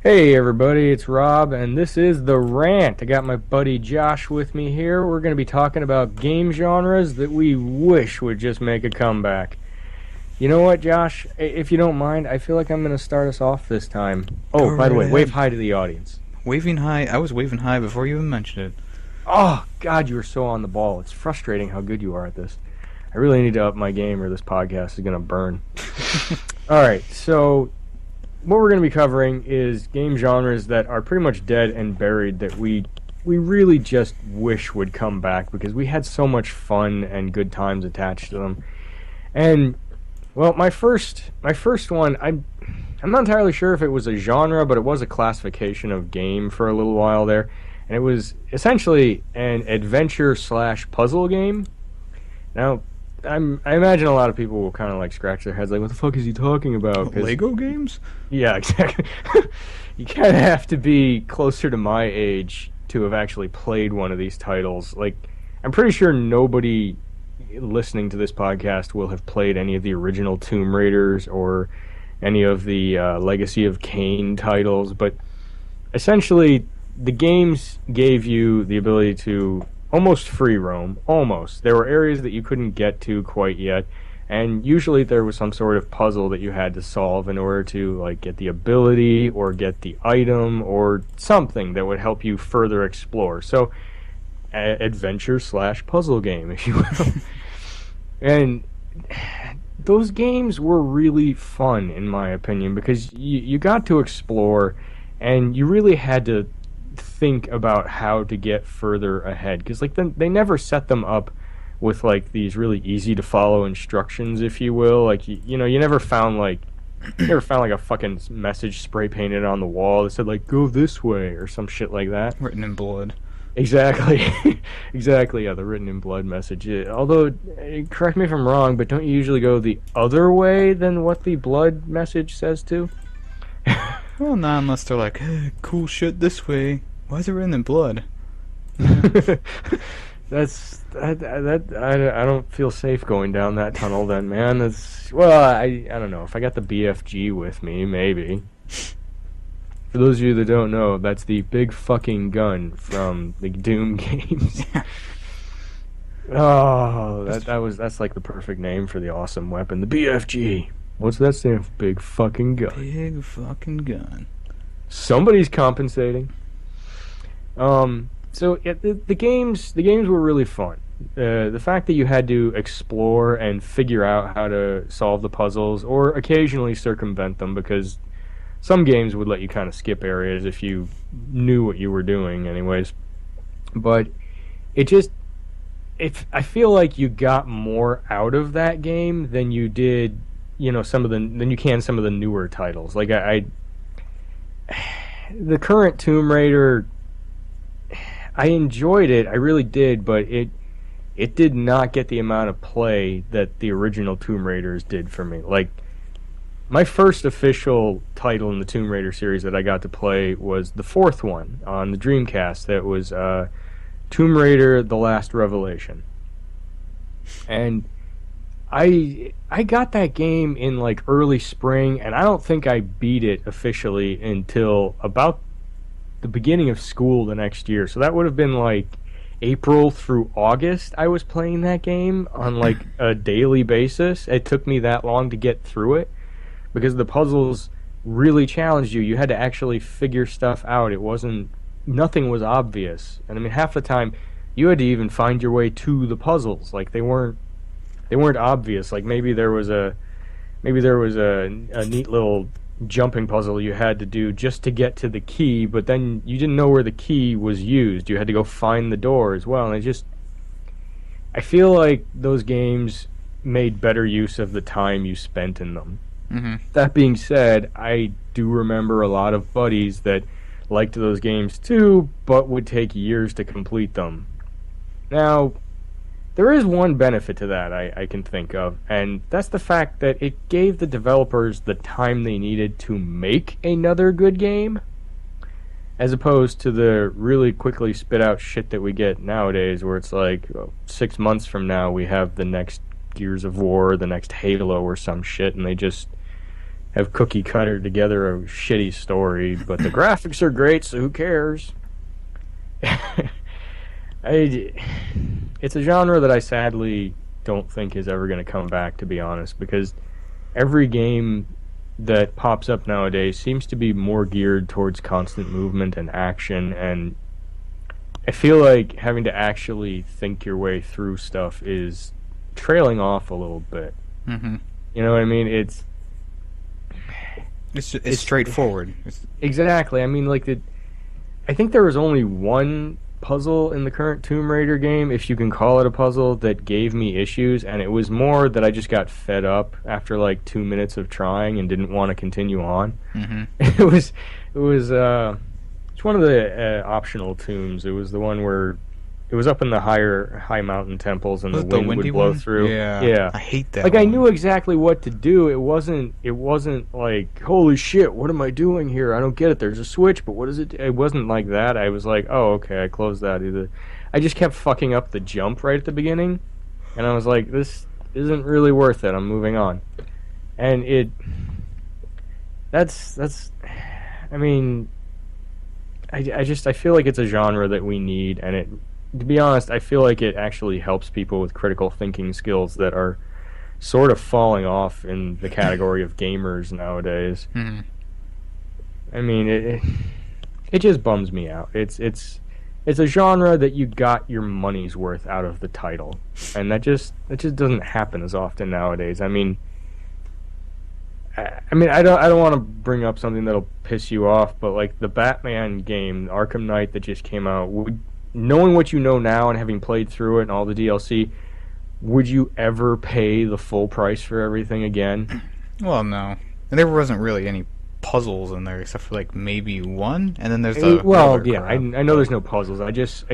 Hey everybody, it's Rob, and this is The Rant. I got my buddy Josh with me here. We're going to be talking about game genres that we wish would just make a comeback. You know what, Josh? If you don't mind, I feel like I'm going to start us off this time. Oh, Go by the right way, wave ahead. hi to the audience. Waving high. I was waving high before you even mentioned it. Oh, God, you are so on the ball. It's frustrating how good you are at this. I really need to up my game or this podcast is going to burn. Alright, so what we're going to be covering is game genres that are pretty much dead and buried that we really just wish would come back because we had so much fun and good times attached to them. And well, my first one, I'm not entirely sure if it was a genre, but it was a classification of game for a little while there, and it was essentially an adventure slash puzzle game. Now, I imagine a lot of people will kind of like scratch their heads like, what the fuck is he talking about? 'Cause Lego games? yeah, exactly. You kind of have to be closer to my age to have actually played one of these titles. Like, I'm pretty sure nobody listening to this podcast will have played any of the original Tomb Raiders or any of the Legacy of Kain titles, but essentially, the games gave you the ability to almost free roam. Almost. There were areas that you couldn't get to quite yet, and usually there was some sort of puzzle that you had to solve in order to like get the ability or get the item or something that would help you further explore. So, adventure slash puzzle game, if you will. And those games were really fun, in my opinion, because you got to explore, and you really had to think about how to get further ahead. Because like they never set them up with like these really easy to follow instructions, if you will. Like you never found like a fucking message spray painted on the wall that said like go this way or some shit like that. Written in blood. Exactly. Exactly, yeah, the written in blood message. Although, correct me if I'm wrong, but don't you usually go the other way than what the blood message says to? Well, not unless they're like, hey, cool shit this way. Why is it written in blood? That's I don't feel safe going down that tunnel then, man. That's well, I don't know. If I got the BFG with me, maybe. For those of you that don't know, that's the big fucking gun from the Doom games. Oh, that's like the perfect name for the awesome weapon, the BFG. What's that stand for? Big fucking gun. Big fucking gun. Somebody's compensating. So yeah, the games were really fun. The fact that you had to explore and figure out how to solve the puzzles, or occasionally circumvent them, because some games would let you kind of skip areas if you knew what you were doing, anyways. But I feel like you got more out of that game than you did, than you can some of the newer titles. Like the current Tomb Raider, I enjoyed it, I really did, but it did not get the amount of play that the original Tomb Raiders did for me. Like, my first official title in the Tomb Raider series that I got to play was the fourth one on the Dreamcast. That was Tomb Raider: The Last Revelation. And I got that game in like early spring, and I don't think I beat it officially until about the beginning of school the next year. So that would have been like April through August I was playing that game on like a daily basis. It took me that long to get through it because the puzzles really challenged you. You had to actually figure stuff out. Nothing was obvious. And I mean, half the time you had to even find your way to the puzzles. Like they weren't obvious. Like maybe there was a neat little jumping puzzle you had to do just to get to the key, but then you didn't know where the key was used. You had to go find the door as well. And I feel like those games made better use of the time you spent in them. Mm-hmm. That being said, I do remember a lot of buddies that liked those games too, but would take years to complete them. Now, there is one benefit to that I can think of, and that's the fact that it gave the developers the time they needed to make another good game, as opposed to the really quickly spit out shit that we get nowadays, where it's like 6 months from now we have the next Gears of War, the next Halo or some shit, and they just have cookie cutter together a shitty story, but the graphics are great, so who cares? It's a genre that I sadly don't think is ever going to come back, to be honest, because every game that pops up nowadays seems to be more geared towards constant movement and action, and I feel like having to actually think your way through stuff is trailing off a little bit. Mm-hmm. You know what I mean? It's straightforward. Exactly. I mean, like I think there was only one puzzle in the current Tomb Raider game, if you can call it a puzzle, that gave me issues, and it was more that I just got fed up after like 2 minutes of trying and didn't want to continue on. Mm-hmm. It's one of the optional tombs. It was the one where it was up in the high mountain temples, and the wind would blow through. Yeah. I hate that. Like, I knew exactly what to do. It wasn't like, holy shit, what am I doing here? I don't get it. There's a switch, but what is it? It wasn't like that. I was like, oh, okay, I closed that. I just kept fucking up the jump right at the beginning, and I was like, this isn't really worth it. I'm moving on. And I mean, I feel like it's a genre that we need, and to be honest, I feel like it actually helps people with critical thinking skills that are sort of falling off in the category of gamers nowadays. Mm-hmm. I mean, it just bums me out. It's a genre that you got your money's worth out of the title, and that just doesn't happen as often nowadays. I mean, I don't want to bring up something that'll piss you off, but like the Batman game, Arkham Knight, that just came out, knowing what you know now and having played through it and all the DLC, would you ever pay the full price for everything again? Well, no. And there wasn't really any puzzles in there except for like maybe one, and then there's I know there's no puzzles. I'm just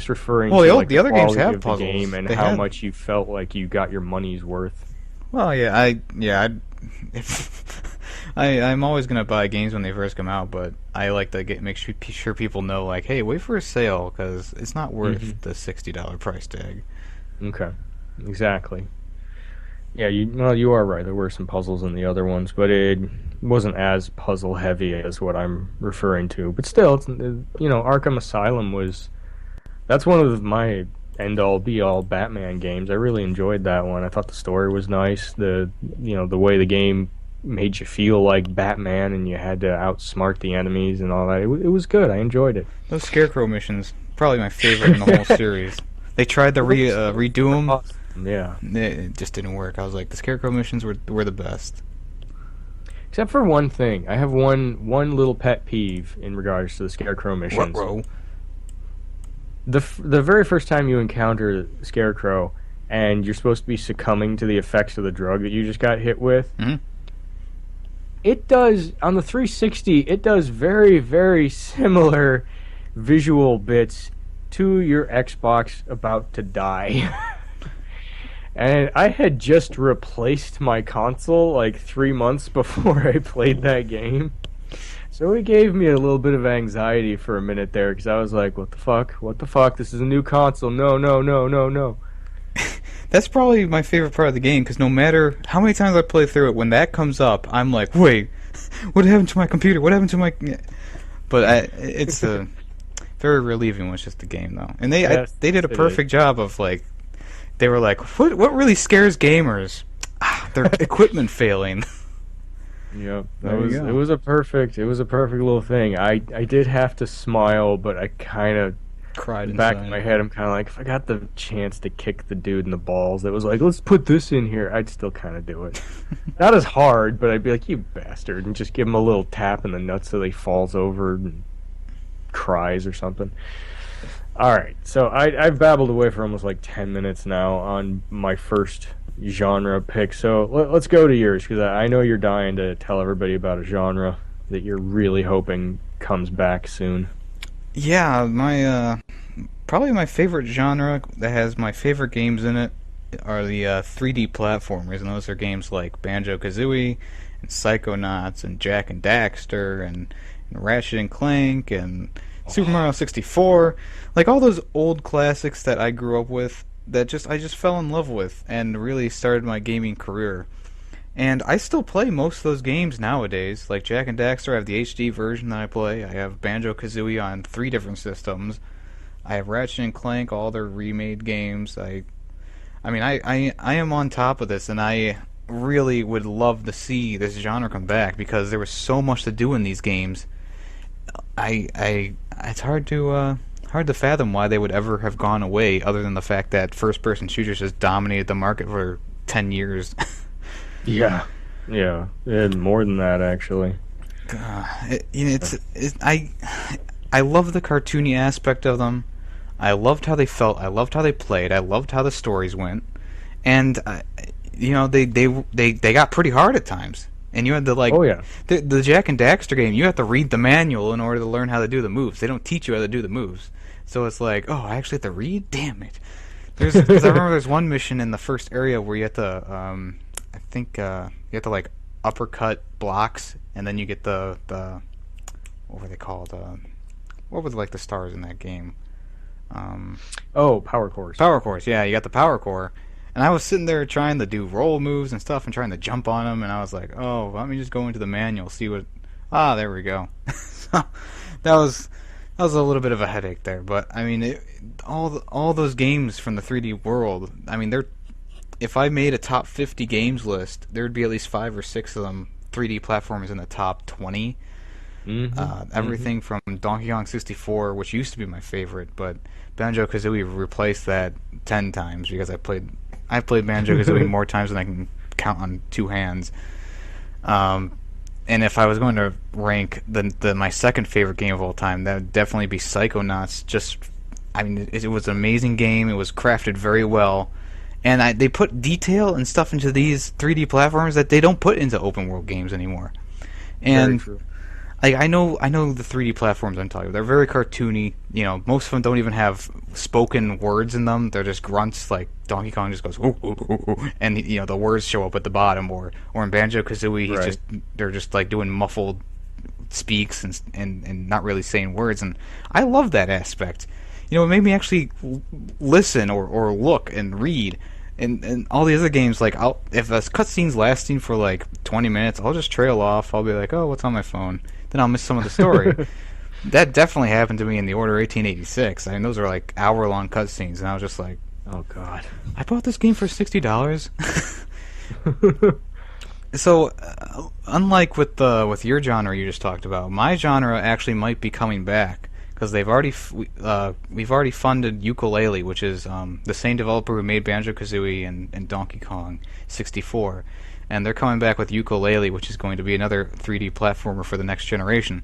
referring to like the other games have of puzzles. The game and how much you felt like you got your money's worth. Well, I'm always gonna buy games when they first come out, but I like to make sure people know, like, hey, wait for a sale because it's not worth the $60 price tag. Okay, exactly. Yeah, you are right. There were some puzzles in the other ones, but it wasn't as puzzle heavy as what I'm referring to. But still, Arkham Asylum that's one of my end-all be-all Batman games. I really enjoyed that one. I thought the story was nice. The way the game made you feel like Batman, and you had to outsmart the enemies and all that. It was good. I enjoyed it. Those Scarecrow missions, probably my favorite in the whole series. They tried to redo them. Awesome. Yeah, it just didn't work. I was like, the Scarecrow missions were the best. Except for one thing. I have one little pet peeve in regards to the Scarecrow missions. Ruh-roh. The very first time you encounter Scarecrow and you're supposed to be succumbing to the effects of the drug that you just got hit with, it does, on the 360, it does very, very similar visual bits to your Xbox about to die. And I had just replaced my console like 3 months before I played that game. So it gave me a little bit of anxiety for a minute there, because I was like, what the fuck? What the fuck? This is a new console. No. That's probably my favorite part of the game, because no matter how many times I play through it, when that comes up, I'm like, wait, what happened to my computer? What happened to my... But it's very relieving when it's just the game, though. And they did a perfect job of, like, they were like, what really scares gamers? Their equipment failing. Yep, it was a perfect little thing. I did have to smile, but I kind of cried inside. Back in my head, I'm kind of like, if I got the chance to kick the dude in the balls that was like, let's put this in here, I'd still kind of do it. Not as hard, but I'd be like, you bastard, and just give him a little tap in the nuts so he falls over and cries or something. Alright, so I've babbled away for almost like 10 minutes now on my first genre pick, so let's go to yours, because I know you're dying to tell everybody about a genre that you're really hoping comes back soon. Yeah, my probably my favorite genre that has my favorite games in it are the 3D platformers, and those are games like Banjo-Kazooie and Psychonauts and Jak and Daxter and Ratchet and Clank and Super Mario 64, like all those old classics that I grew up with that I just fell in love with and really started my gaming career. And I still play most of those games nowadays. Like Jak and Daxter, I have the HD version that I play. I have Banjo-Kazooie on 3 different systems. I have Ratchet and Clank, all their remade games. I am on top of this, and I really would love to see this genre come back because there was so much to do in these games. It's hard to fathom why they would ever have gone away, other than the fact that first-person shooters just dominated the market for 10 years. Yeah, and more than that actually. I love the cartoony aspect of them. I loved how they felt. I loved how they played. I loved how the stories went, and they got pretty hard at times. And you had to the Jak and Daxter game. You have to read the manual in order to learn how to do the moves. They don't teach you how to do the moves, so it's like, oh, I actually have to read. Damn it! Because I remember there's one mission in the first area where you have to, I think you have to like uppercut blocks, and then you get the what were they called? What were like the stars in that game? Power cores. Power cores, yeah, you got the power core. And I was sitting there trying to do roll moves and stuff and trying to jump on them, and I was like, oh, let me just go into the manual, see what... Ah, there we go. So, that was a little bit of a headache there, but, I mean, all those games from the 3D world, I mean, if I made a top 50 games list, there would be at least 5 or 6 of them 3D platformers in the top 20. Everything from Donkey Kong 64, which used to be my favorite, but Banjo-Kazooie replaced that 10 times because I've played Banjo-Kazooie more times than I can count on 2 hands. And if I was going to rank my second favorite game of all time, that would definitely be Psychonauts. It was an amazing game. It was crafted very well, and they put detail and stuff into these 3D platforms that they don't put into open world games anymore. And very true. I know the 3D platforms I'm talking about. They're very cartoony. Most of them don't even have spoken words in them. They're just grunts. Like Donkey Kong just goes, ooh, ooh, ooh, ooh, and the words show up at the bottom. Or in Banjo-Kazooie, Right. they're just like doing muffled speaks and not really saying words. And I love that aspect. It made me actually listen or look and read. And all the other games, like if a cutscene's lasting for like 20 minutes, I'll just trail off. I'll be like, oh, what's on my phone? Then I'll miss some of the story. That definitely happened to me in The Order 1886. I mean, those are like hour-long cutscenes, and I was just like, oh god, I bought this game for $60. So, unlike with your genre you just talked about, my genre actually might be coming back because we've already funded Yooka-Laylee, which is the same developer who made Banjo-Kazooie and Donkey Kong 64. And they're coming back with Yooka-Laylee, which is going to be another 3D platformer for the next generation.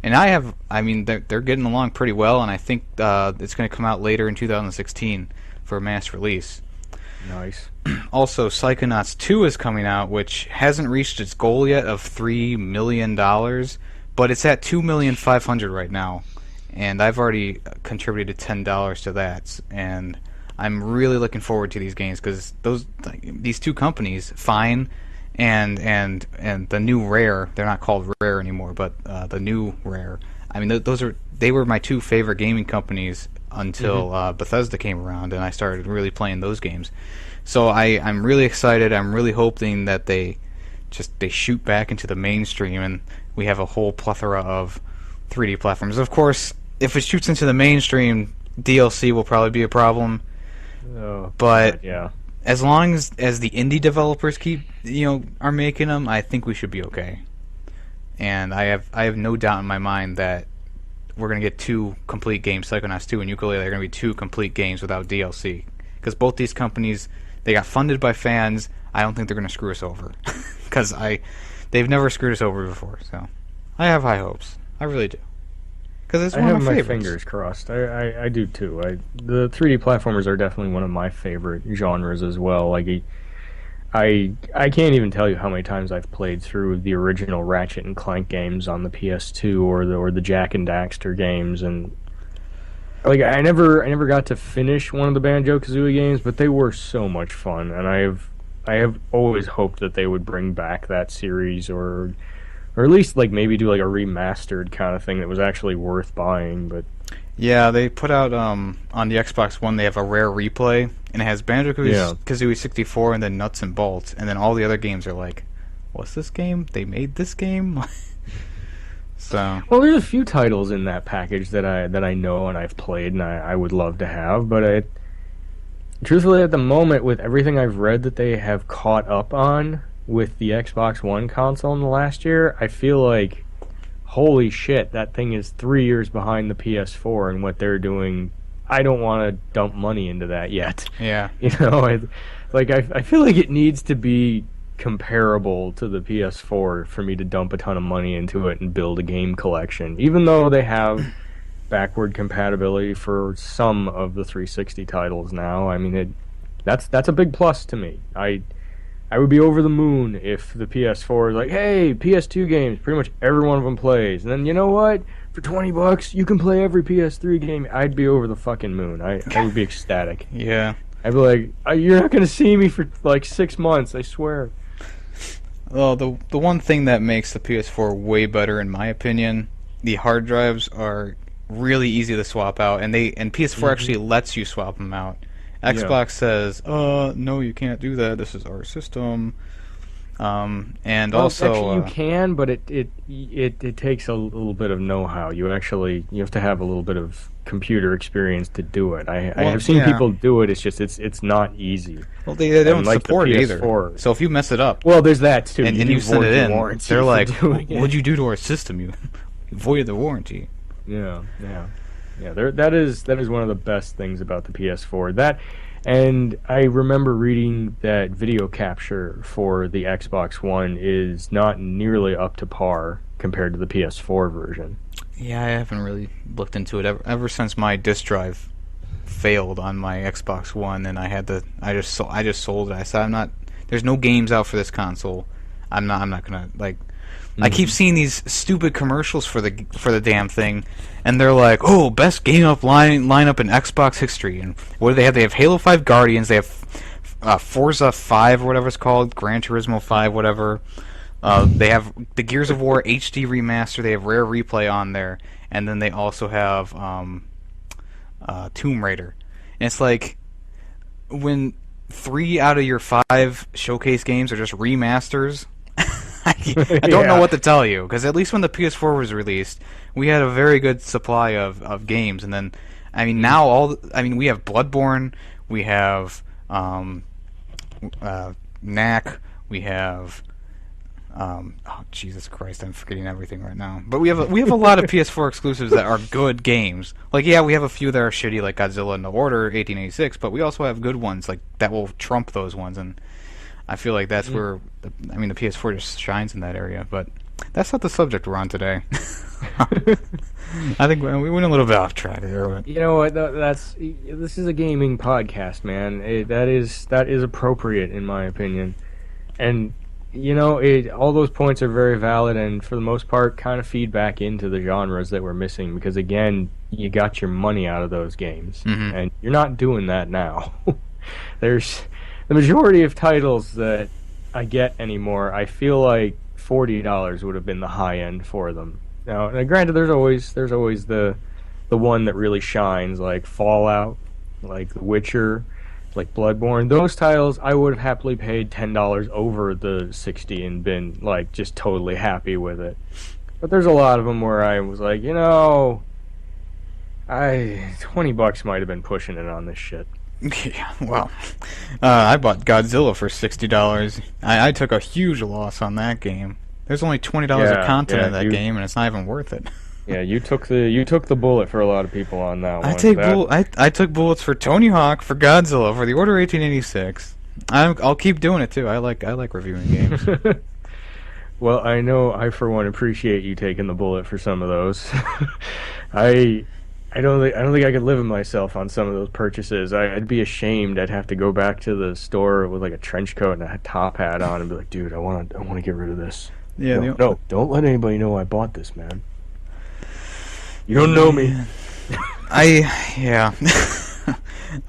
And they're getting along pretty well, and I think it's going to come out later in 2016 for a mass release. nice. Also, Psychonauts 2 is coming out, which hasn't reached its goal yet of $3 million, but it's at $2,500,000 right now. And I've already contributed $10 to that, and I'm really looking forward to these games because these two companies, Fine and the new Rare—they're not called Rare anymore, but the new Rare. I mean, they were my 2 favorite gaming companies until Bethesda came around, and I started really playing those games. So I'm really excited. I'm really hoping that they shoot back into the mainstream, and we have a whole plethora of 3D platforms. Of course, if it shoots into the mainstream, DLC will probably be a problem. Oh, But god, yeah. as long as the indie developers are making them, I think we should be okay. And I have no doubt in my mind that we're going to get 2 complete games. Psychonauts 2 and Yooka-Laylee are going to be 2 complete games without DLC. Because both these companies, they got funded by fans. I don't think they're going to screw us over. Because they've never screwed us over before. So I have high hopes. I really do. Because it's I one have of my my favorites. fingers crossed. I do too. The 3D platformers are definitely one of my favorite genres as well. Like I can't even tell you how many times I've played through the original Ratchet and Clank games on the PS2 or the Jak and Daxter games, and like I never got to finish one of the Banjo-Kazooie games, but they were so much fun, and I have always hoped that they would bring back that series or at least like maybe do like a remastered kind of thing that was actually worth buying. But Yeah, they put out on the Xbox One. They have a rare replay, and it has Banjo-Kazooie 64 and then Nuts and Bolts, and then all the other games are like what's this game? They made this game? So Well, there's a few titles in that package that I know and I've played and I would love to have, but truthfully, at the moment, with everything I've read that they have caught up on with the Xbox One console in the last year, I feel like, holy shit, that thing is 3 years behind the PS4 and what they're doing. I don't want to dump money into that yet. yeah. You know, I feel like it needs to be comparable to the PS4 for me to dump a ton of money into it and build a game collection, even though they have backward compatibility for some of the 360 titles now. I mean, that's a big plus to me. I would be over the moon if the PS4 is like, hey, PS2 games, pretty much every one of them plays, and then you know what? For $20, you can play every PS3 game. I'd be over the fucking moon. I would be ecstatic. Yeah. I'd be like, you're not gonna see me for like 6 months, I swear. Well, the one thing that makes the PS4 way better, in my opinion, the hard drives are really easy to swap out, and PS4 actually lets you swap them out. Xbox says, no, you can't do that. This is our system. And well, also, actually you can, but it takes a little bit of know-how. You have to have a little bit of computer experience to do it. I have seen people do it. It's just it's not easy. Well, they don't like support the it either. PS4. So if you mess it up, well, there's that too. and you send it in, they're like, "What'd you do to our system? You voided the warranty." Yeah. That is one of the best things about the PS4. That, and I remember reading that video capture for the Xbox One is not nearly up to par compared to the PS4 version. Yeah, I haven't really looked into it ever since my disk drive failed on my Xbox One, and I just sold it. I said, I'm not. There's no games out for this console. I'm not gonna like. I keep seeing these stupid commercials for the damn thing, and they're like, "Oh, best game up lineup in Xbox history." And what do they have? They have Halo 5 Guardians. They have Forza 5 or whatever it's called, Gran Turismo 5, whatever. They have the Gears of War HD remaster. They have Rare Replay on there, and then they also have Tomb Raider. And it's like when 3 out of your 5 showcase games are just remasters. I don't know what to tell you, because at least when the PS4 was released, we had a very good supply of games, and then I mean now we have Bloodborne, we have Knack, we have oh Jesus Christ, I'm forgetting everything right now. But we have a lot of PS4 exclusives that are good games. Like we have a few that are shitty, like Godzilla and the Order 1886, but we also have good ones like that will trump those ones, and I feel like that's where the PS4 just shines in that area. But that's not the subject we're on today. I think we went a little bit off track there. But. You know what? This is a gaming podcast, man. That is appropriate in my opinion, and you know all those points are very valid, and for the most part, kind of feed back into the genres that we're missing. Because again, you got your money out of those games, and you're not doing that now. There's the majority of titles that I get anymore, I feel like $40 would have been the high end for them. Now, granted, there's always the one that really shines, like Fallout, like The Witcher, like Bloodborne. Those titles, I would have happily paid $10 over the 60 and been like just totally happy with it. But there's a lot of them where I was like, you know, $20 might have been pushing it on this shit. Yeah, well, I bought Godzilla for $60. I took a huge loss on that game. There's only $20 of content in that game, and it's not even worth it. Yeah, you took the bullet for a lot of people on that one. I took bullets for Tony Hawk, for Godzilla, for the Order 1886. I'll keep doing it too. I like reviewing games. Well, I know I for one appreciate you taking the bullet for some of those. I don't think I could live with myself on some of those purchases. I'd be ashamed. I'd have to go back to the store with like a trench coat and a top hat on and be like, "Dude, I want to get rid of this." Yeah. No, don't let anybody know I bought this, man. You don't know me. I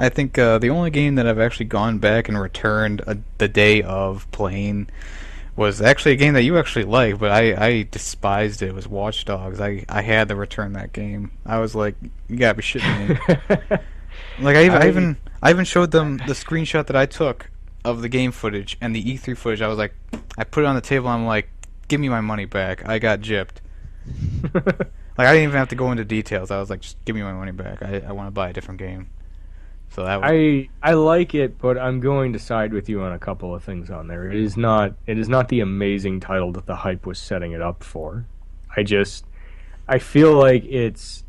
think the only game that I've actually gone back and returned the day of playing was actually a game that you actually liked, but I despised it. It was Watch Dogs. I had to return that game. I was like, you gotta be shitting me. Like I even showed them the screenshot that I took of the game footage and the E3 footage, I was like, I put it on the table. And I'm like, give me my money back. I got gypped. Like I didn't even have to go into details. I was like, just give me my money back. I want to buy a different game. So that was I like it, but I'm going to side with you on a couple of things on there. It is not the amazing title that the hype was setting it up for. I feel like it's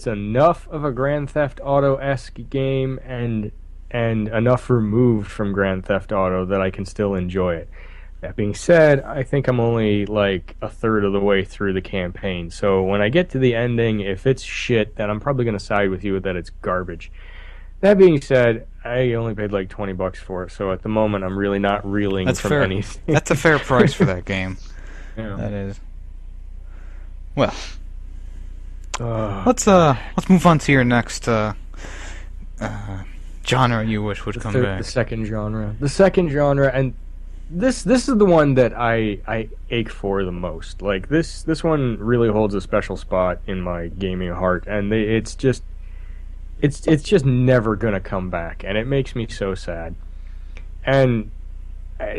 enough of a Grand Theft Auto-esque game and enough removed from Grand Theft Auto that I can still enjoy it. That being said, I think I'm only like a third of the way through the campaign. So when I get to the ending, if it's shit, then I'm probably going to side with you that it's garbage. That being said, I only paid like $20 for it, so at the moment I'm really not reeling That's from fair. anything. That's a fair price for that game. Yeah. That is. Well, Uh, let's move on to your next genre you wish would come back. The second genre, and this is the one that I ache for the most. Like this one really holds a special spot in my gaming heart, and it's just never gonna come back, and it makes me so sad. And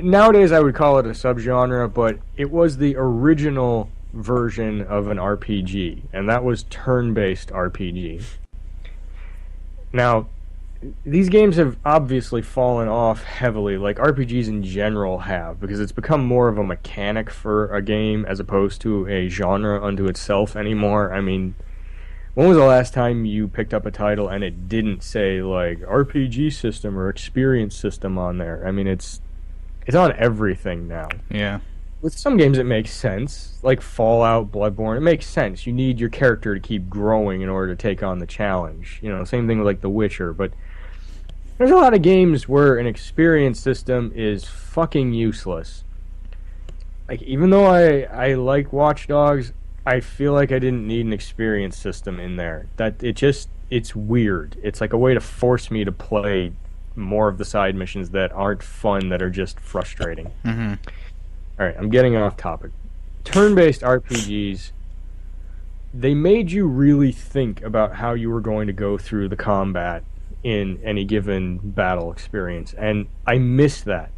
nowadays I would call it a subgenre, but it was the original version of an RPG, and that was turn-based RPG. Now, these games have obviously fallen off heavily, like RPGs in general have, because it's become more of a mechanic for a game as opposed to a genre unto itself anymore. I mean, when was the last time you picked up a title and it didn't say, like, RPG system or experience system on there? I mean, it's on everything now. Yeah. With some games it makes sense, like Fallout, Bloodborne. It makes sense. You need your character to keep growing in order to take on the challenge. You know, same thing with like The Witcher. But there's a lot of games where an experience system is fucking useless. Like, even though I like Watch Dogs, I feel like I didn't need an experience system in there. It's weird. It's like a way to force me to play more of the side missions that aren't fun, that are just frustrating. Mm-hmm. Alright, I'm getting off topic. Turn-based RPGs, they made you really think about how you were going to go through the combat in any given battle experience, and I miss that.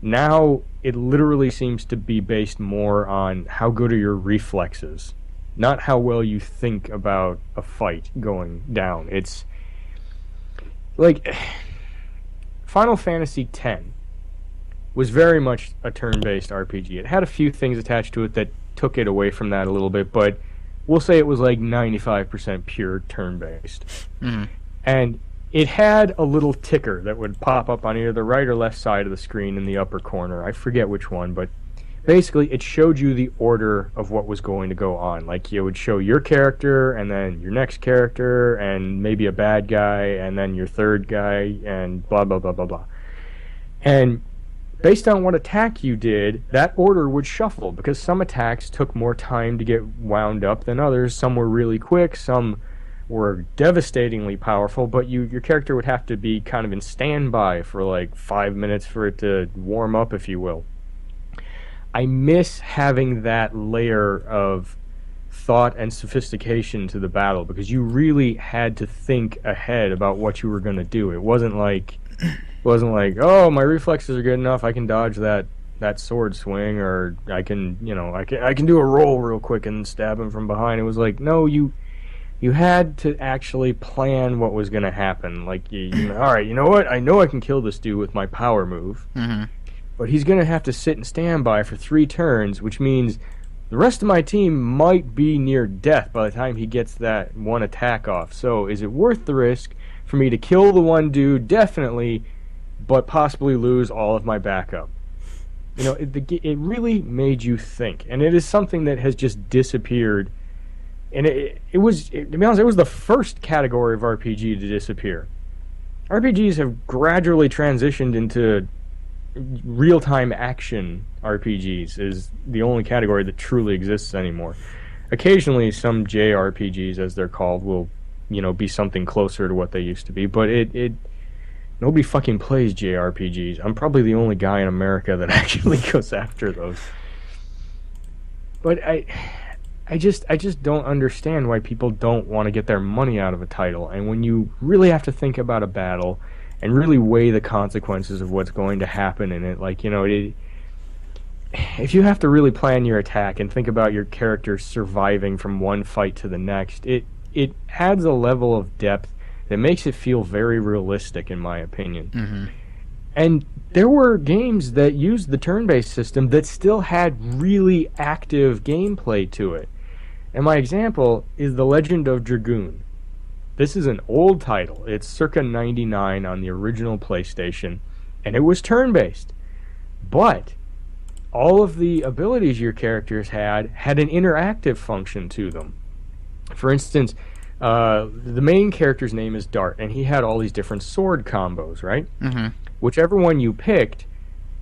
Now, it literally seems to be based more on how good are your reflexes, not how well you think about a fight going down. It's like Final Fantasy X was very much a turn-based RPG. It had a few things attached to it that took it away from that a little bit, but we'll say it was like 95% pure turn-based. Mm-hmm. And it had a little ticker that would pop up on either the right or left side of the screen in the upper corner. I forget which one, but basically it showed you the order of what was going to go on. Like, it would show your character, and then your next character, and maybe a bad guy, and then your third guy, and blah, blah, blah, blah, blah. And based on what attack you did, that order would shuffle, because some attacks took more time to get wound up than others. Some were really quick, some were devastatingly powerful, but your character would have to be kind of in standby for like 5 minutes for it to warm up, if you will. I miss having that layer of thought and sophistication to the battle, because you really had to think ahead about what you were going to do. It wasn't like, oh, my reflexes are good enough, I can dodge that sword swing, or I can do a roll real quick and stab him from behind. It was like, no, you had to actually plan what was going to happen. Like, all right, you know what? I know I can kill this dude with my power move, but he's going to have to sit and standby for 3 turns, which means the rest of my team might be near death by the time he gets that one attack off. So is it worth the risk for me to kill the one dude, definitely, but possibly lose all of my backup? You know, it really made you think, and it is something that has just disappeared. And it was, to be honest, it was the first category of RPG to disappear. RPGs have gradually transitioned into real-time action. RPGs is the only category that truly exists anymore. Occasionally, some JRPGs, as they're called, will, be something closer to what they used to be, but nobody fucking plays JRPGs. I'm probably the only guy in America that actually goes after those. But I just don't understand why people don't want to get their money out of a title. And when you really have to think about a battle, and really weigh the consequences of what's going to happen in it. Like, if you have to really plan your attack and think about your character surviving from one fight to the next, it adds a level of depth that makes it feel very realistic, in my opinion. Mm-hmm. And there were games that used the turn-based system that still had really active gameplay to it. And my example is The Legend of Dragoon. This is an old title. It's circa 99 on the original PlayStation, and it was turn-based. But all of the abilities your characters had an interactive function to them. For instance, the main character's name is Dart, and he had all these different sword combos, right? Mm-hmm. Whichever one you picked,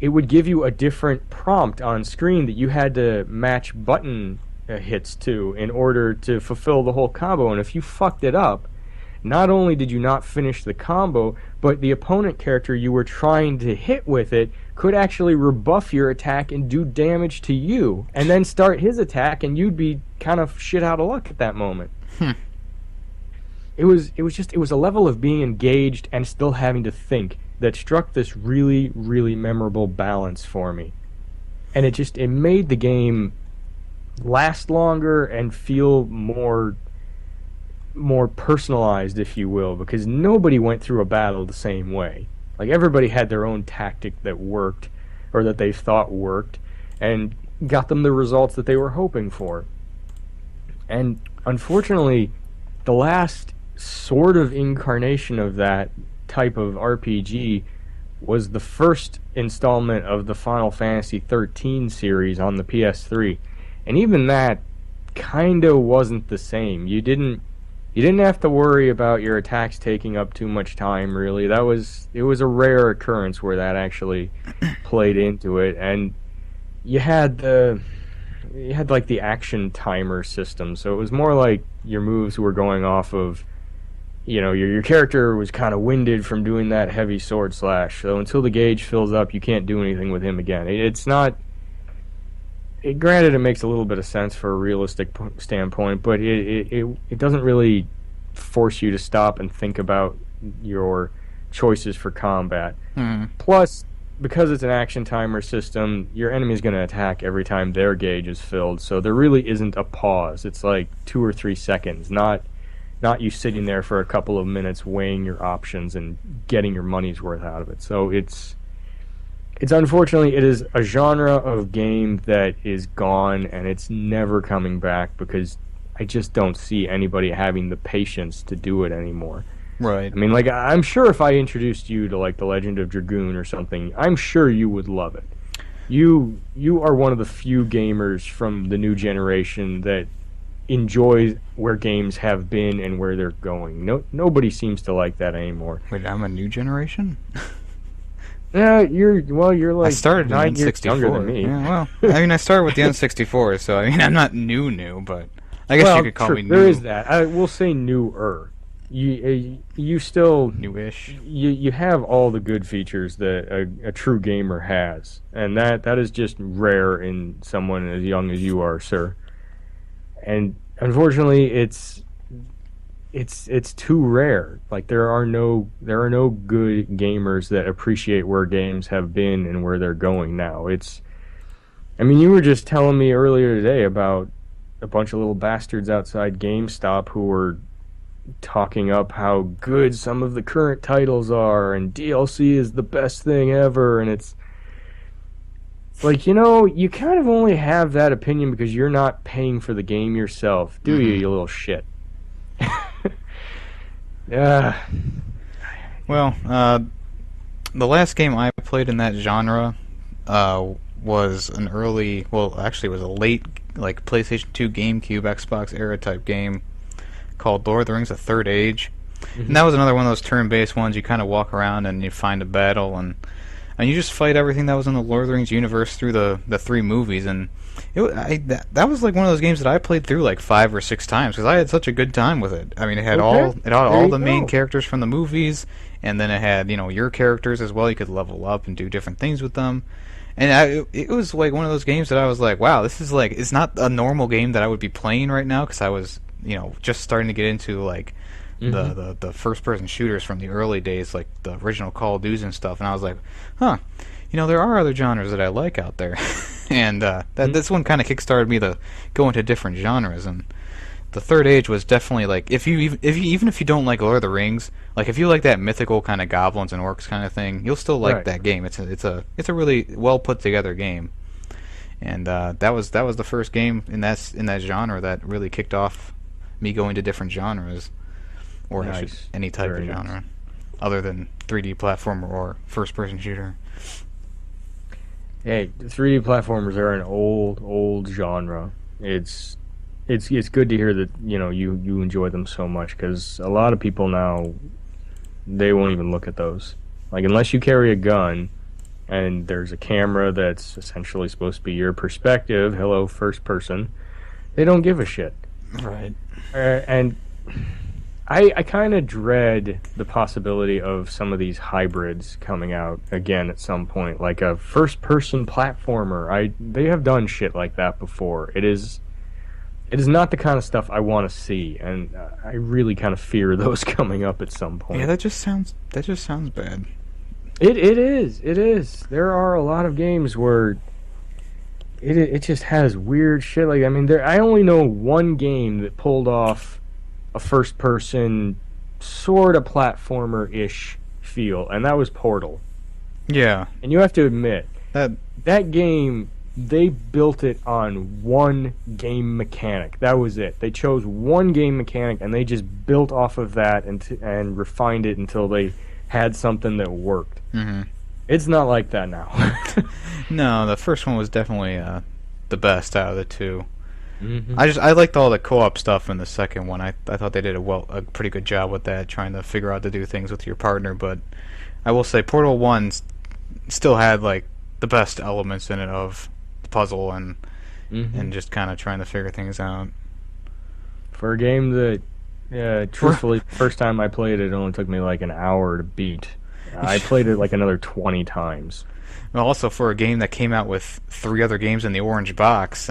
it would give you a different prompt on screen that you had to match button hits to in order to fulfill the whole combo. And if you fucked it up, not only did you not finish the combo, but the opponent character you were trying to hit with it could actually rebuff your attack and do damage to you, and then start his attack, and you'd be kind of shit out of luck at that moment. It was a level of being engaged and still having to think that struck this really, really memorable balance for me. And it made the game last longer and feel more personalized, if you will, because nobody went through a battle the same way. Like, everybody had their own tactic that worked, or that they thought worked, and got them the results that they were hoping for. And unfortunately, the last sort of incarnation of that type of RPG was the first installment of the Final Fantasy 13 series on the PS3. And even that kinda wasn't the same. You didn't have to worry about your attacks taking up too much time, really. It was a rare occurrence where that actually played into it. And you had like the action timer system, so it was more like your moves were going off of, your character was kind of winded from doing that heavy sword slash, so until the gauge fills up, you can't do anything with him again. It's not... Granted, it makes a little bit of sense for a realistic standpoint, but it doesn't really force you to stop and think about your choices for combat. Plus, because it's an action timer system, your enemy is going to attack every time their gauge is filled, so there really isn't a pause. It's like 2 or 3 seconds, not you sitting there for a couple of minutes weighing your options and getting your money's worth out of it. So it's unfortunately, it is a genre of game that is gone, and it's never coming back, because I just don't see anybody having the patience to do it anymore. Right. I mean, like, I'm sure if I introduced you to, like, The Legend of Dragoon or something, I'm sure you would love it. You are one of the few gamers from the new generation that enjoys where games have been and where they're going. Nobody seems to like that anymore. Wait, I'm a new generation? Yeah, you're like I started 9 in years N64. younger than me. Yeah, well, I mean, I started with the N64, so I mean, I'm not new, but I guess you could call me new. There is that. I will say newer. You still newish. You have all the good features that a true gamer has, and that is just rare in someone as young as you are, sir. And unfortunately, it's too rare. Like, there are no good gamers that appreciate where games have been and where they're going now. I mean, you were just telling me earlier today about a bunch of little bastards outside GameStop who were talking up how good some of the current titles are, and DLC is the best thing ever, and it's like, you kind of only have that opinion because you're not paying for the game yourself, do you little shit? Well, the last game I played in that genre was an early, well, actually it was a late, like, PlayStation 2, GameCube, Xbox era type game called Lord of the Rings: The Third Age. And that was another one of those turn-based ones. You kind of walk around and you find a battle, and you just fight everything that was in the Lord of the Rings universe through the 3 movies. And that was like one of those games that I played through like 5 or 6 times because I had such a good time with it. I mean, it had all the main characters from the movies, and then it had your characters as well. You could level up and do different things with them. And it was like one of those games that I was like, wow, this is like, it's not a normal game that I would be playing right now, because I was just starting to get into like Mm-hmm. the first person shooters from the early days, like the original Call of Duty and stuff, and I was like, huh, there are other genres that I like out there, and this one kind of kickstarted me to go into different genres. And the Third Age was definitely like, even if you don't like Lord of the Rings, like if you like that mythical kind of goblins and orcs kind of thing, you'll still like that game. It's a really well put together game, and that was the first game in that genre that really kicked off me going to different genres, or any type of genre, other than 3D platformer or first person shooter. Hey, 3D platformers are an old genre. It's good to hear that you enjoy them so much, because a lot of people now, they won't even look at those. Like, unless you carry a gun and there's a camera that's essentially supposed to be your perspective, hello first person, they don't give a shit. Right. And I kind of dread the possibility of some of these hybrids coming out again at some point, like a first-person platformer. They have done shit like that before. It is not the kind of stuff I want to see, and I really kind of fear those coming up at some point. Yeah, that just sounds bad. It is. There are a lot of games where it just has weird shit. Like, I mean, I only know one game that pulled off a first-person sort of platformer-ish feel, and that was Portal. Yeah. And you have to admit, that game, they built it on one game mechanic. That was it. They chose one game mechanic, and they just built off of that and refined it until they had something that worked. Mm-hmm. It's not like that now. No, the first one was definitely the best out of the two. Mm-hmm. I liked all the co-op stuff in the second one. I thought they did a pretty good job with that, trying to figure out to do things with your partner. But I will say, Portal 1 still had like the best elements in it of the puzzle and just kind of trying to figure things out. For a game that, truthfully, first time I played it only took me like an hour to beat. I played it like another 20 times. Well, also for a game that came out with 3 other games in the orange box.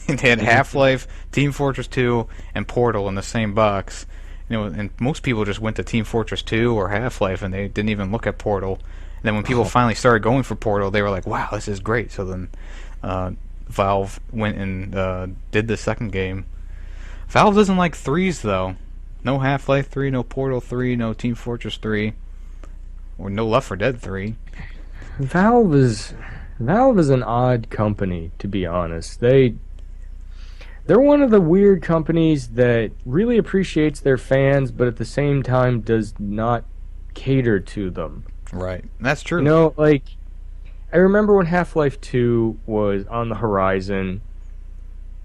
They had Half-Life, Team Fortress 2, and Portal in the same box. And most people just went to Team Fortress 2 or Half-Life, and they didn't even look at Portal. And then when people finally started going for Portal, they were like, wow, this is great. So then Valve went and did the second game. Valve doesn't like 3s, though. No Half-Life 3, no Portal 3, no Team Fortress 3, or no Left 4 Dead 3. Valve is an odd company, to be honest. They're one of the weird companies that really appreciates their fans, but at the same time does not cater to them. Right. That's true. Like, I remember when Half-Life 2 was on the horizon,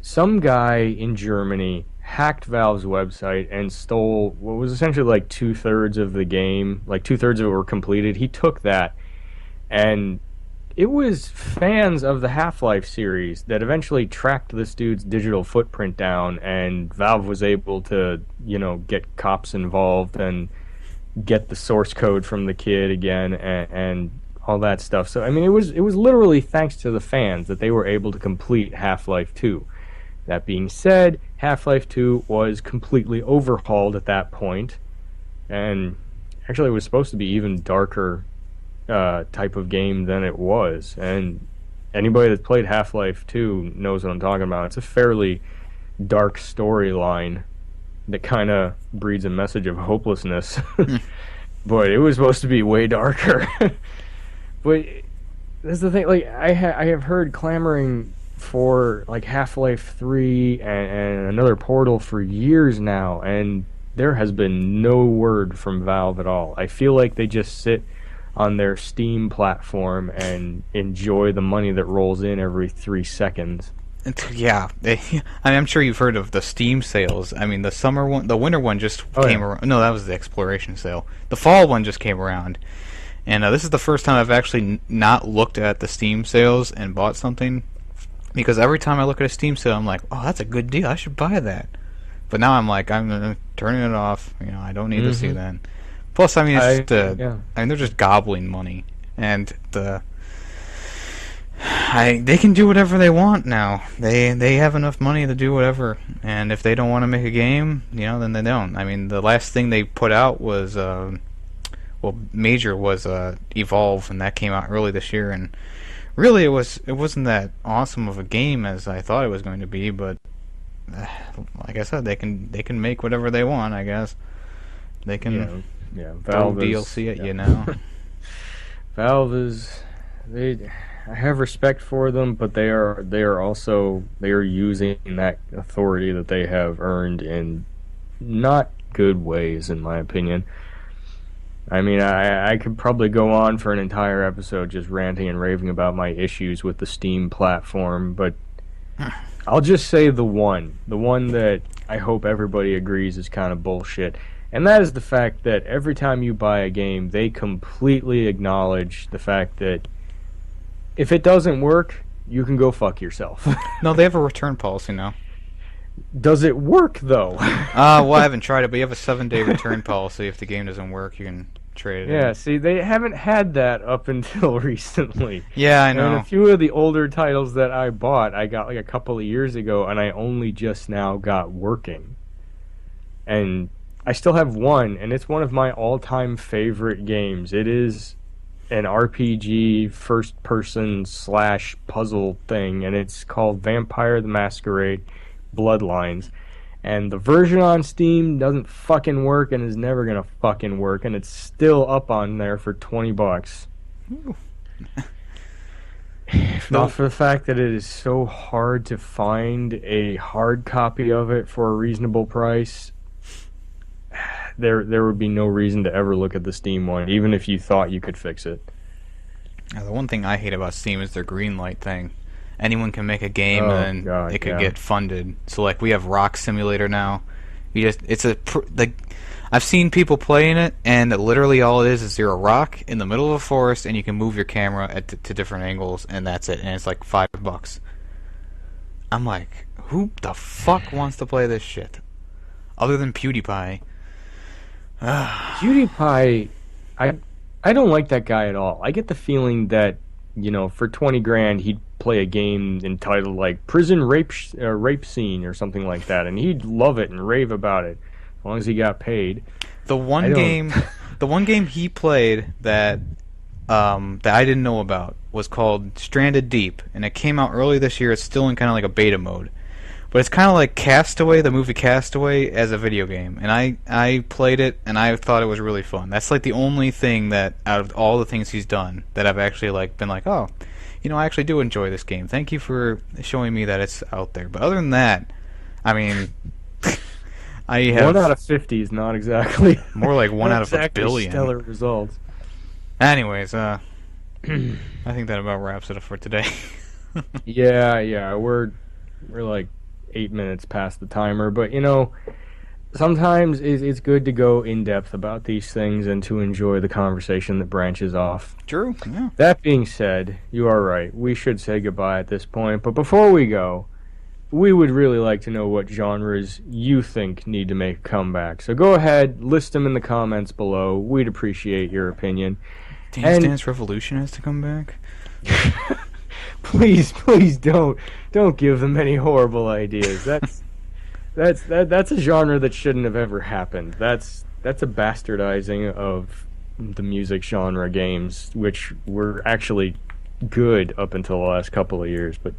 some guy in Germany hacked Valve's website and stole what was essentially like 2/3 of the game. Like 2/3 of it were completed. He took that, and it was fans of the Half-Life series that eventually tracked this dude's digital footprint down, and Valve was able to, get cops involved and get the source code from the kid again and all that stuff. So, I mean, it was literally thanks to the fans that they were able to complete Half-Life 2. That being said, Half-Life 2 was completely overhauled at that point, and actually it was supposed to be even darker type of game than it was. And anybody that's played Half-Life 2 knows what I'm talking about. It's a fairly dark storyline that kind of breeds a message of hopelessness. But it was supposed to be way darker. But that's the thing. Like, I have heard clamoring for like Half-Life 3 and another Portal for years now, and there has been no word from Valve at all. I feel like they just sit on their Steam platform and enjoy the money that rolls in every 3 seconds. Yeah, I'm sure you've heard of the Steam sales. I mean, the winter one just came around. No, that was the exploration sale. The fall one just came around, and this is the first time I've actually not looked at the Steam sales and bought something, because every time I look at a Steam sale, I'm like, oh, that's a good deal. I should buy that. But now I'm like, I'm turning it off. I don't need to see that. Plus, I mean, I mean, they're just gobbling money, and They can do whatever they want now. They have enough money to do whatever, and if they don't want to make a game, then they don't. I mean, the last thing they put out was major was Evolve, and that came out early this year, and really it wasn't that awesome of a game as I thought it was going to be, but like I said, they can make whatever they want, I guess. They can throw DLC at you now. Valve is I have respect for them, but they are using that authority that they have earned in not good ways, in my opinion. I mean, I could probably go on for an entire episode just ranting and raving about my issues with the Steam platform, but I'll just say the one that I hope everybody agrees is kind of bullshit. And that is the fact that every time you buy a game, they completely acknowledge the fact that if it doesn't work, you can go fuck yourself. No, they have a return policy now. Does it work, though? Well, I haven't tried it, but you have a 7-day return policy. If the game doesn't work, you can trade it. Yeah, see, they haven't had that up until recently. Yeah, I know. And a few of the older titles that I bought, I got like a couple of years ago, and I only just now got working. And I still have one, and it's one of my all-time favorite games. It is an RPG first-person / puzzle thing, and it's called Vampire the Masquerade Bloodlines. And the version on Steam doesn't fucking work and is never gonna fucking work, and it's still up on there for $20. If not for the fact that it is so hard to find a hard copy of it for a reasonable price, there would be no reason to ever look at the Steam one, even if you thought you could fix it. Now, the one thing I hate about Steam is their green light thing. Anyone can make a game and then it could get funded. So like we have Rock Simulator now. I've seen people playing it, and literally all it is you're a rock in the middle of a forest, and you can move your camera to different angles, and that's it. And it's like $5. I'm like, who the fuck wants to play this shit? Other than PewDiePie. PewDiePie, I don't like that guy at all. I get the feeling that, for $20,000 he'd play a game entitled like Prison Rape Scene or something like that, and he'd love it and rave about it as long as he got paid. The one game he played that I didn't know about was called Stranded Deep, and it came out early this year. It's still in kind of like a beta mode. But it's kind of like Castaway, the movie Castaway, as a video game. And I played it, and I thought it was really fun. That's like the only thing that, out of all the things he's done, that I've actually been like, oh, I actually do enjoy this game. Thank you for showing me that it's out there. But other than that, I mean, I have 1 out of 50 is not exactly more like 1 out of a billion. Stellar results. Anyways, I think that about wraps it up for today. Yeah, we're like 8 minutes past the timer, but sometimes it's good to go in depth about these things and to enjoy the conversation that branches off. True. Yeah. That being said, you are right. We should say goodbye at this point, but before we go, we would really like to know what genres you think need to make a comeback. So go ahead, list them in the comments below. We'd appreciate your opinion. Dance Dance Revolution has to come back? Please don't give them any horrible ideas. That's a genre that shouldn't have ever happened. That's a bastardizing of the music genre games, which were actually good up until the last couple of years. But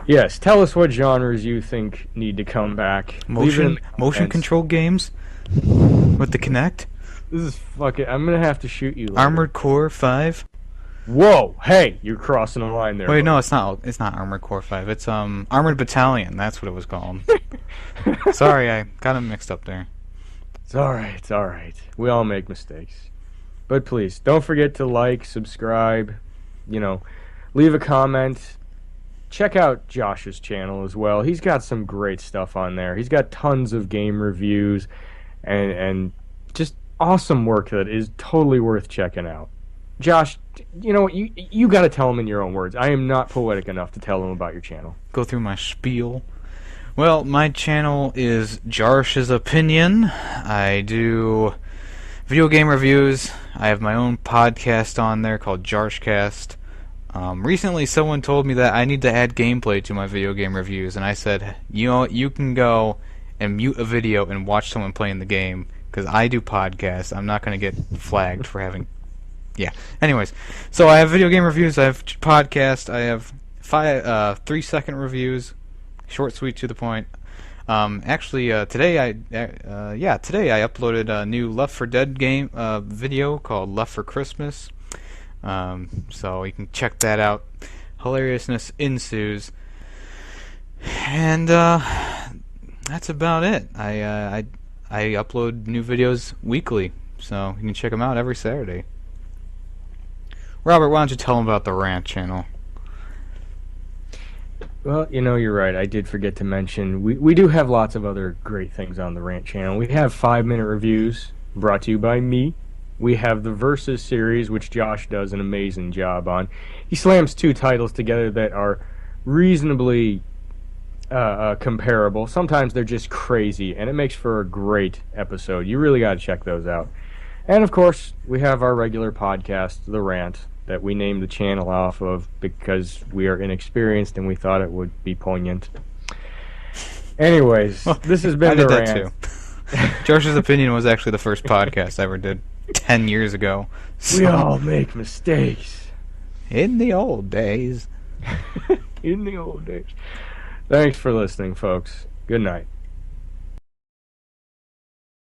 yes, tell us what genres you think need to come back. Motion control games with the Kinect. This is fucking. I'm gonna have to shoot you later. Armored Core 5. Whoa! Hey, you're crossing a line there. Wait, no, it's not. It's not Armored Core 5. It's Armored Battalion. That's what it was called. Sorry, I got them mixed up there. It's all right. It's all right. We all make mistakes. But please don't forget to like, subscribe. Leave a comment. Check out Josh's channel as well. He's got some great stuff on there. He's got tons of game reviews and just awesome work that is totally worth checking out. Josh, you got to tell him in your own words. I am not poetic enough to tell him about your channel. Go through my spiel. Well, my channel is Jarsh's Opinion. I do video game reviews. I have my own podcast on there called Jarshcast. Recently, someone told me that I need to add gameplay to my video game reviews, and I said, you know, you can go and mute a video and watch someone playing the game, because I do podcasts. I'm not going to get flagged for having... Yeah. Anyways, so I have video game reviews, I have podcast, I have 3-second reviews, short, sweet, to the point. Today I uploaded a new Left 4 Dead game video called Left for Christmas. So you can check that out. Hilariousness ensues. And that's about it. I upload new videos weekly, so you can check them out every Saturday. Robert, why don't you tell them about the Rant channel? Well, you're right. I did forget to mention, we do have lots of other great things on the Rant channel. We have 5-minute reviews brought to you by me. We have the Versus series, which Josh does an amazing job on. He slams 2 titles together that are reasonably comparable. Sometimes they're just crazy, and it makes for a great episode. You really got to check those out. And, of course, we have our regular podcast, The Rant, that we named the channel off of because we are inexperienced and we thought it would be poignant. Anyways, this has been The Rant. I did that too. Josh's Opinion was actually the first podcast I ever did 10 years ago. So. We all make mistakes. In the old days. In the old days. Thanks for listening, folks. Good night.